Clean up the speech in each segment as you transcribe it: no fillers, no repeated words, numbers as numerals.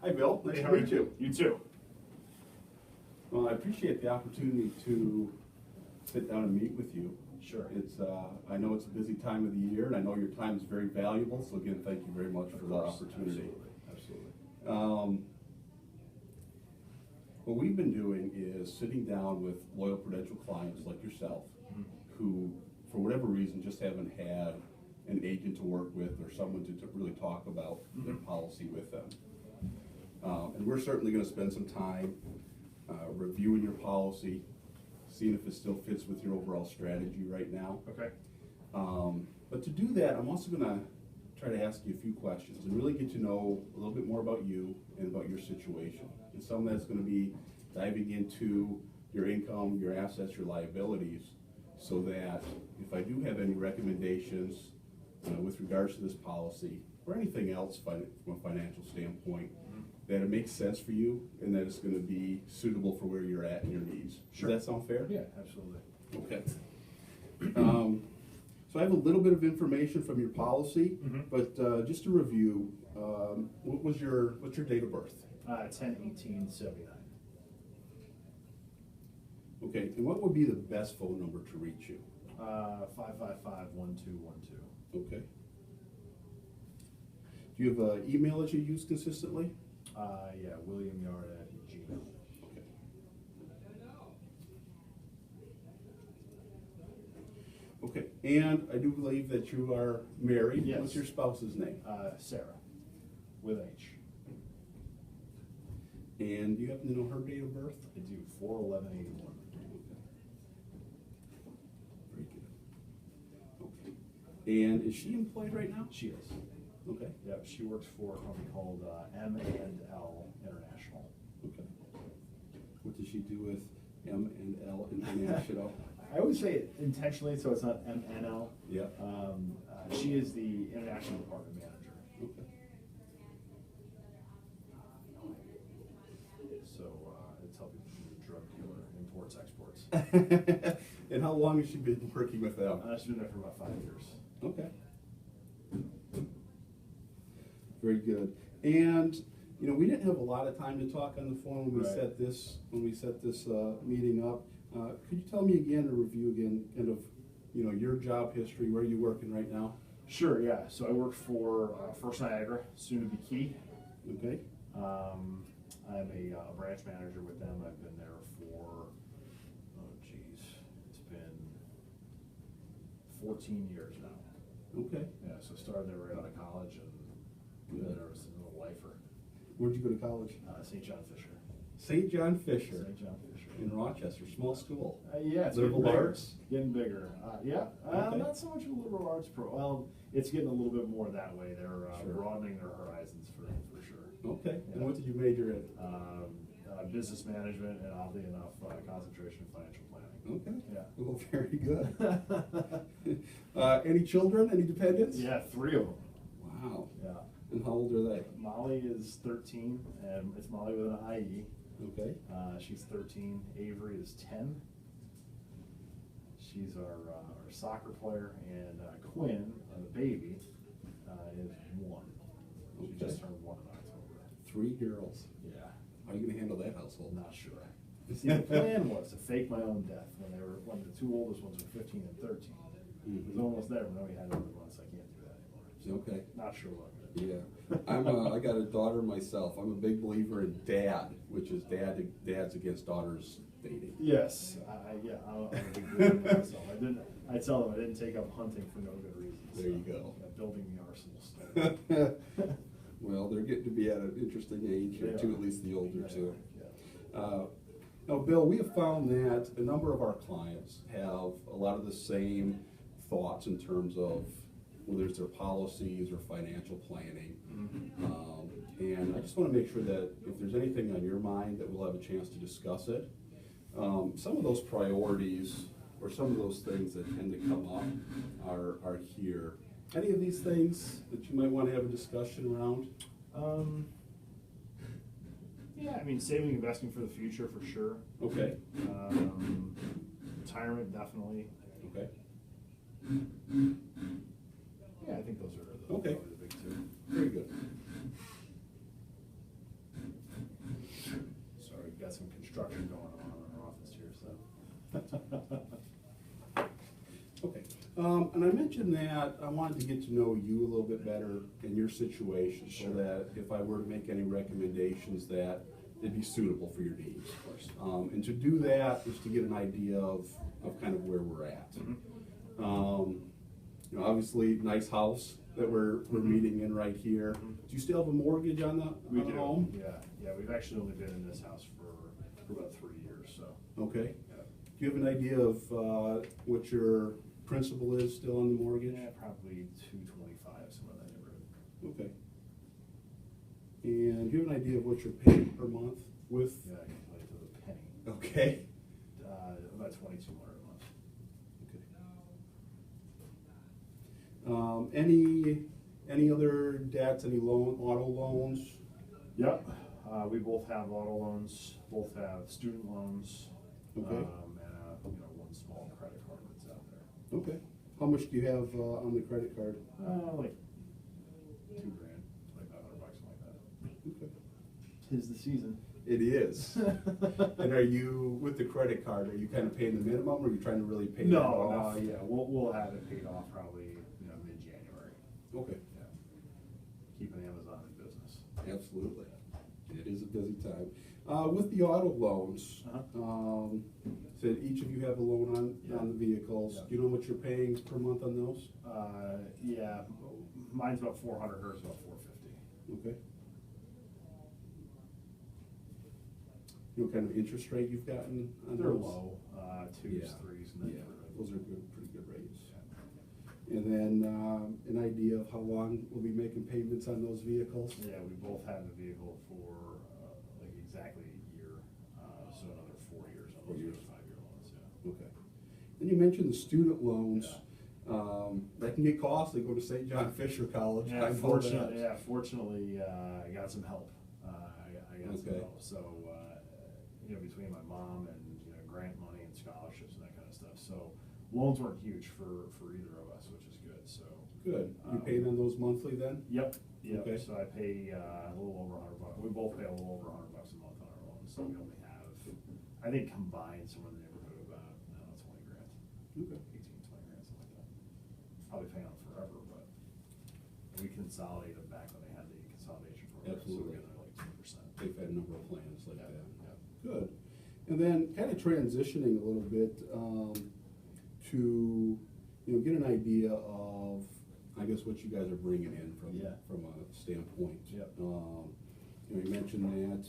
Hi, Bill. Nice Hey, to how are meet you. You too. Well, I appreciate the opportunity to sit down and meet with you. Sure. I know it's a busy time of the year, and I know your time is very valuable. So again, thank you very much for the course. opportunity. Absolutely. What we've been doing is sitting down with loyal Prudential clients like yourself, who, for whatever reason, just haven't had an agent to work with or someone to really talk about their policy with them. And we're certainly going to spend some time reviewing your policy, seeing if it still fits with your overall strategy right now. Okay. But to do that, I'm also going to try to ask you a few questions and really get to know a little bit more about you and about your situation. And some of that's going to be diving into your income, your assets, your liabilities, so that if I do have any recommendations with regards to this policy or anything else from a financial standpoint, that it makes sense for you and that it's going to be suitable for where you're at and your needs. Sure. Does that sound fair? Yeah, absolutely. Okay. So I have a little bit of information from your policy, but just to review, what's your date of birth? 10/18/79. Okay, and what would be the best phone number to reach you? 555-1212. Okay. Do you have an email that you use consistently? Yeah, WilliamYard@gmail. Okay. Okay, and I do believe that you are married. Yes. What's your spouse's name? Sarah, with H. And do you happen to know her date of birth? I do 4/11/81. Very good. Okay. And is she employed right now? She is. Okay. Yep, she works for a company called M&L International. Okay. What does she do with M&L International? I always say it intentionally, so it's not M&L. Yeah. She is the international department manager. Okay. So it's helping the drug dealer, imports, exports. And how long has she been working with them? She's been there for about 5 years. Okay. Very good. And you know, we didn't have a lot of time to talk on the phone when we Right. set this meeting up. Could you tell me again, or review again, kind of, you know, your job history, where are you working right now? Sure, yeah. So I work for First Niagara, soon to be Key. Okay. I'm a branch manager with them. I've been there for, it's been 14 years now. Okay. Yeah, so started there right out of college and been there as a little lifer. Where'd you go to college? St. John Fisher. St. John Fisher St. John Fisher. in Rochester, small school. Yeah, it's Liberal getting bigger. arts? Getting bigger. Yeah, Okay. not so much of a liberal arts pro. Well, it's getting a little bit more that way. They're Sure. broadening their horizons for sure. Okay. Yeah. And what did you major in? Business management and, oddly enough, concentration in financial planning. Okay. Yeah. Well, very good. Any children? Any dependents? Yeah, 3 of them. Wow. Yeah. And how old are they? Molly is 13, and it's Molly with an IE. Okay. She's 13. Avery is 10. She's our soccer player, and Quinn, the baby, is 1. She Okay. just turned 1 in October. 3 girls. Yeah. How are you gonna handle that household? I'm not sure. See, the plan was to fake my own death when the 2 oldest ones were 15 and 13. It was almost there, but then we had another one, so I can't do that anymore. So Okay. not sure what I'm gonna do. Yeah. I got a daughter myself. I'm a big believer in dad, which is dads against daughters dating. Yes, yeah, I'm a big believer myself. I tell them I didn't take up hunting for no good reason. There you go. Building the arsenal stuff. Well, they're getting to be at an interesting age, They or two, are. at least the older two. Yeah. Now, Bill, we have found that a number of our clients have a lot of the same thoughts in terms of whether it's their policies or financial planning. And I just want to make sure that if there's anything on your mind, that we'll have a chance to discuss it. Some of those priorities or some of those things that tend to come up are here. Any of these things that you might want to have a discussion around? Yeah, I mean, saving, investing for the future for sure. Okay. Retirement, definitely. Okay. Yeah, I think those are Okay. probably the big 2. Very good. And I mentioned that I wanted to get to know you a little bit better in your situation, so Sure. that if I were to make any recommendations, that they'd be suitable for your needs. Of course. And to do that is to get an idea of kind of where we're at. You know, obviously, nice house that we're meeting in right here. Do you still have a mortgage on the We on the do, home? yeah, we've actually only been in this house for about 3 years, so. Okay. Yeah. Do you have an idea of what your principal is still on the mortgage? Yeah, probably 225, somewhere in that neighborhood. Okay. And do you have an idea of what you're paying per month with? Yeah, I can tell you to the penny. Okay. About 2,200 a month. Any other debts, any auto loans? Yep, we both have auto loans, both have student loans. Okay. And one small credit card that's out there. Okay. How much do you have on the credit card? Like $2,000, $2,500, something like that. Okay. 'Tis the season. It is. And are you, with the credit card, are you kind of paying the minimum, or are you trying to really pay that No, off? yeah, we'll have it paid off probably, mid-January. Okay. Yeah. Keeping Amazon in business. Absolutely. It is a busy time. With the auto loans, so each of you have a loan on the vehicles. Yeah. Do you know what you're paying per month on those? Yeah, mine's about 400, hers about 450. Okay. You know what kind of interest rate you've gotten on They're those? low, twos, Yeah. threes, and then. Yeah, those are good, pretty good rates. And then, an idea of how long we'll be making payments on those vehicles? Yeah, we both have the vehicle for like exactly a year, so another 4 years on 4 those years. 5-year loans, yeah. Okay. Then you mentioned the student loans. That can get costly, go to St. John Fisher College. I know that. Fortunately, I got some help. I got some Okay. help, so, between my mom and, grant money and scholarships and that kind of stuff, so loans weren't huge for either of us, which is good, so. Good. You paying on those monthly then? Yep, Okay. so I pay a little over $100, we both pay a little over $100 a month on our loans, so we only have, I think combined somewhere in the neighborhood of about, 20 grand. Okay. 18, 20 grand, something like that. Probably paying on forever, but we consolidated them back when they had the consolidation program. Absolutely. So we got like 2%. They've had a number of plans like Yeah, that. yeah. Good. And then kind of transitioning a little bit to, get an idea of, I guess, what you guys are bringing in from Yeah. from a standpoint. Yep. You mentioned that,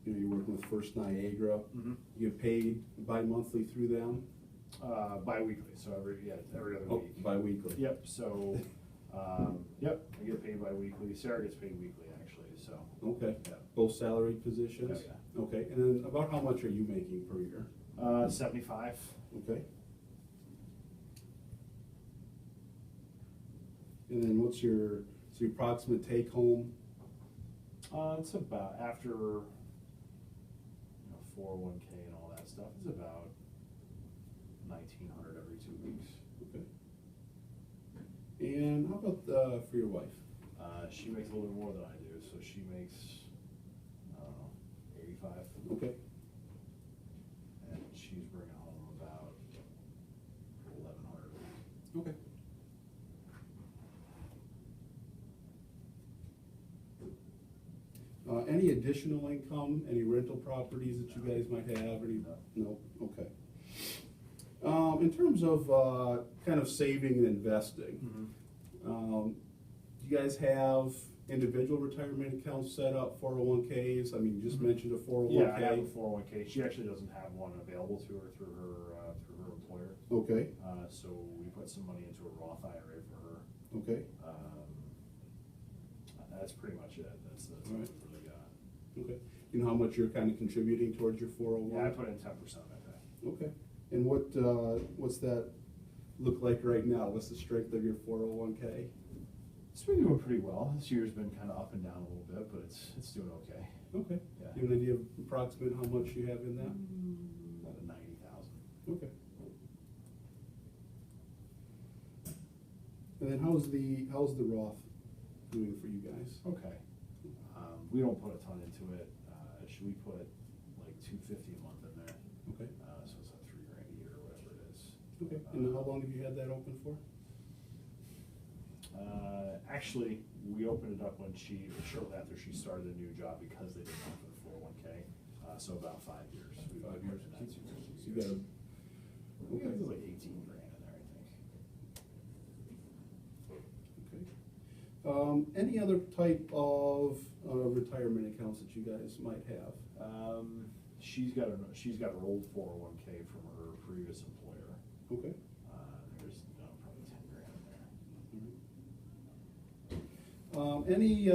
you're working with First Niagara. Mhm. You get paid bi-monthly through them? Bi-weekly, so every other Oh, week. bi-weekly. Yep, so, I get paid bi-weekly, Sarah gets paid weekly, actually, so. Okay. Yeah. Both salaried positions? Yeah, Okay, and then about how much are you making per year? 75. Okay. And then what's your approximate take home? It's about, after, 401k and all that stuff, it's about 1,900 every 2 weeks. Okay. And how about for your wife? She makes a little bit more than I do, so she makes, I don't know, 85. Okay. And she's bringing home about 1,100 a week. Okay. Any additional income, any rental properties that you guys might have, any? No, okay. In terms of kind of saving and investing, do you guys have individual retirement accounts set up, 401ks? I mean, you just mentioned a 401k. Yeah, I have a 401k. She actually doesn't have one available to her through her employer. Okay, So we put some money into a Roth IRA for her. okay, That's pretty much it. That's All what right. we really got. okay. You know how much you're kind of contributing towards your 401? Yeah, I put in 10% of my pay. Okay, and what's that look like right now? What's the strength of your 401k? It's been doing pretty well. This year's been kind of up and down a little bit, but it's doing okay. Okay. Yeah. Do you have an idea of approximate how much you have in that? About 90,000. Okay. And then how's the Roth doing for you guys? Okay. We don't put a ton into it. Should we put like $250 a month in there? Okay. So it's like $3,000 a year or whatever it is. Okay, and how long have you had that open for? Actually, we opened it up when shortly after she started a new job because they didn't offer the 401k. So about 5 years. We've 5 years. opened that too. So you got a, Okay. It was like 18 grand in there, I think. okay. Any other type of retirement accounts that you guys might have? She's got a rolled 401k from her previous employer. Okay. There's probably 10 grand in there. Any,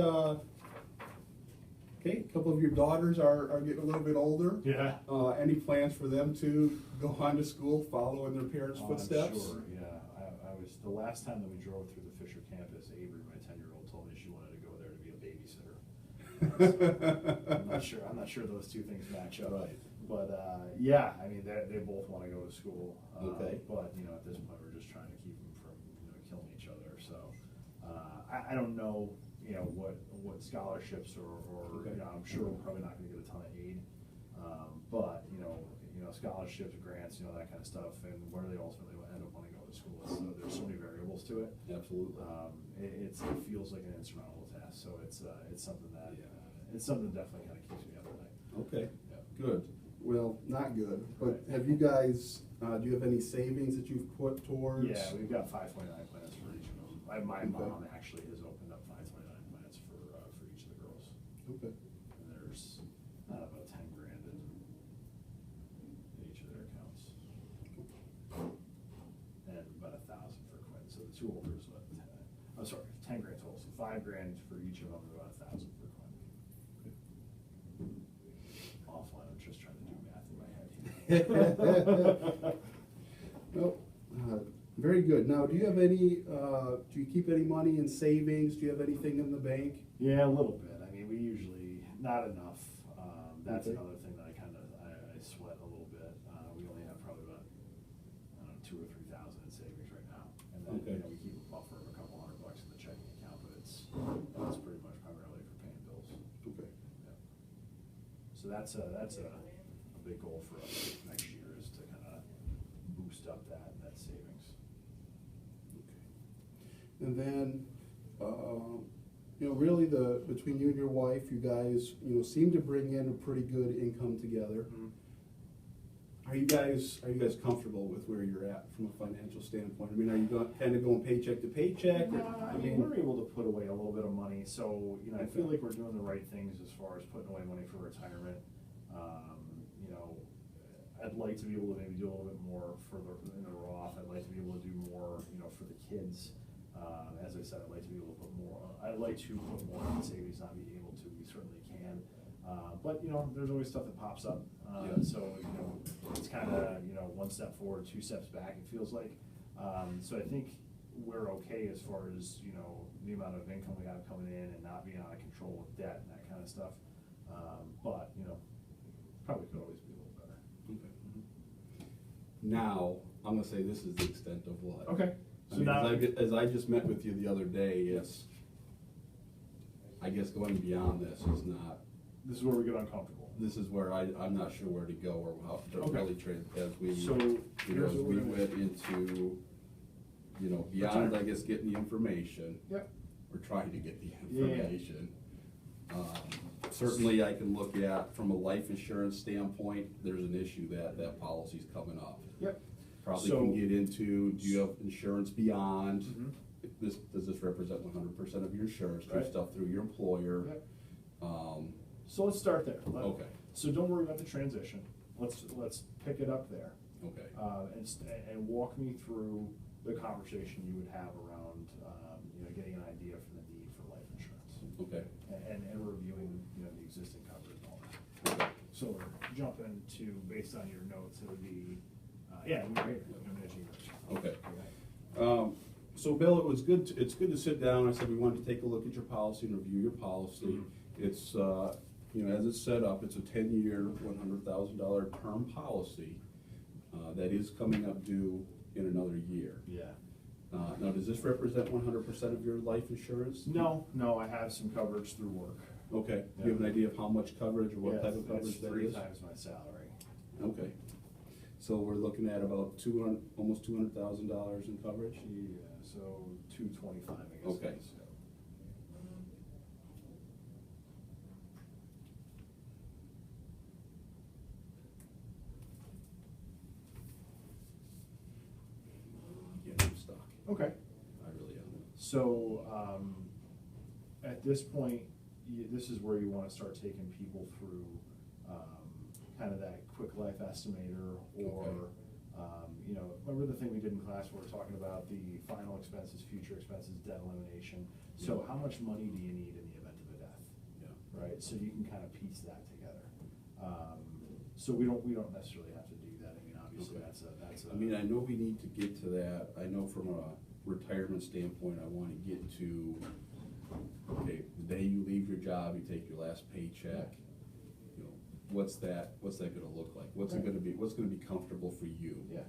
okay, a couple of your daughters are getting a little bit older. Yeah. Any plans for them to go on to school, follow in their parents' footsteps? I'm sure, yeah. I was, the last time that we drove through the Fisher campus, Avery, my 10-year-old, told me she wanted to go there to be a babysitter. So, I'm not sure those two things match up. Right. But, yeah, I mean, they both want to go to school. Okay. But, at this point, we're just trying to keep them from, killing each other. So, I don't know, what scholarships or Okay. I'm sure we're probably not gonna get a ton of aid. But, scholarships, grants, that kind of stuff, and where they ultimately end up wanting to go to school. So there's so many variables to it. Absolutely. It feels like an insurmountable task, so it's something that, it's something that definitely kind of keeps me up at night. Okay, Yeah. good. Well, not good, but Right. have you guys, do you have any savings that you've put towards? Yeah, we've got 529 plans for each of them. My Okay. mom actually has opened up 529 plans for each of the girls. Okay. And there's about 10 grand in each of their accounts. And about 1,000 for Quinn, so the two older is about 10, I'm sorry, 10 grand total, so 5 grand for each of them, and about 1,000 for Quinn. Offline, I'm just trying to do math in my head. Well, very good. Now, do you have any, do you keep any money in savings? Do you have anything in the bank? Yeah, a little bit. I mean, we usually, not enough. That's Okay. another thing that I sweat a little bit. We only have probably about, 2,000 or 3,000 in savings right now. And then, Okay. we keep a buffer of a couple $100 in the checking account, but it's pretty much primarily for paying bills. Okay. Yeah. So that's a big goal for us next year, is to kind of boost up that savings. And then, really between you and your wife, you guys, seem to bring in a pretty good income together. Are you guys comfortable with where you're at from a financial standpoint? I mean, are you kind of going paycheck to paycheck? or- No, I mean, we're able to put away a little bit of money, so, I feel like we're doing the right things as far as putting away money for retirement. I'd like to be able to maybe do a little bit more in the Roth. I'd like to be able to do more, for the kids. As I said, I'd like to be able to put more in savings, not be able to, we certainly can. But, there's always stuff that pops up. Yeah. So, it's kind of, one step forward, 2 steps back, it feels like. So I think we're okay as far as, the amount of income we have coming in and not being out of control with debt and that kind of stuff. But, probably could always be a little better. Okay. Now, I'm gonna say this is the extent of what. Okay. I So mean, now, as I just met with you the other day, it's, I guess going beyond this is not, this is where we get uncomfortable. this is where I'm not sure where to go or how to Okay. really trade, as we, So, as here's what we we're gonna went into, beyond, Retirement. I guess, getting the information. Yep. We're trying to get the Yeah. information. Certainly, I can look at, from a life insurance standpoint, there's an issue that policy's coming up. Yep. Probably So- can get into, do you have insurance beyond? Mhm. Does this represent 100% of your insurance, through Right. stuff through your employer? Yep. Um, So let's start there. Okay. So don't worry about the transition. Let's pick it up there. okay, And walk me through the conversation you would have around, getting an idea for the need for life insurance. okay, And reviewing, the existing coverage and all that. okay. So we're jumping to, based on your notes, it would be, yeah, right, Okay. So Bill, it's good to sit down. I said we wanted to take a look at your policy and review your policy. Mhm. It's, as it's set up, it's a 10-year, $100,000 term policy that is coming up due in another year. Yeah. Now, does this represent 100% of your life insurance? No, I have some coverage through work. Okay. Do you have an idea of how much coverage or what Yeah, type of coverage it's that 3 is? times my salary. Okay. So we're looking at about almost $200,000 in coverage? Yeah, so 225, I guess. Okay. it is, yeah. Yeah, I'm stuck. Okay. I really am. So, at this point, this is where you wanna start taking people through, kind of that quick life estimator, or, Okay. you know, remember the thing we did in class where we're talking about the final expenses, future expenses, debt elimination? So Yeah. how much money do you need in the event of a death? Yeah. Right, so you can kind of piece that together. So we don't necessarily have to do that, I mean, obviously, Okay. that's a. I mean, I know we need to get to that. I know from a retirement standpoint, I wanna get to, okay, the day you leave your job, you take your last paycheck. You know, what's that gonna look like? What's it gonna be, what's gonna be comfortable for you? Yeah.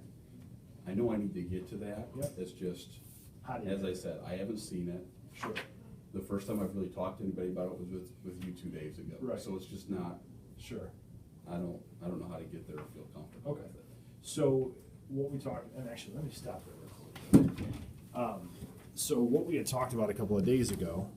I know I need to get to that. Yep. It's just, How do you as get I there? said, I haven't seen it. Sure, The first time I've really talked to anybody about it was with you 2 days ago. Right. So it's just not, sure. I don't know how to get there or feel comfortable Okay, with it. so what we talked, and actually, let me stop there real quick. So what we had talked about a couple of days ago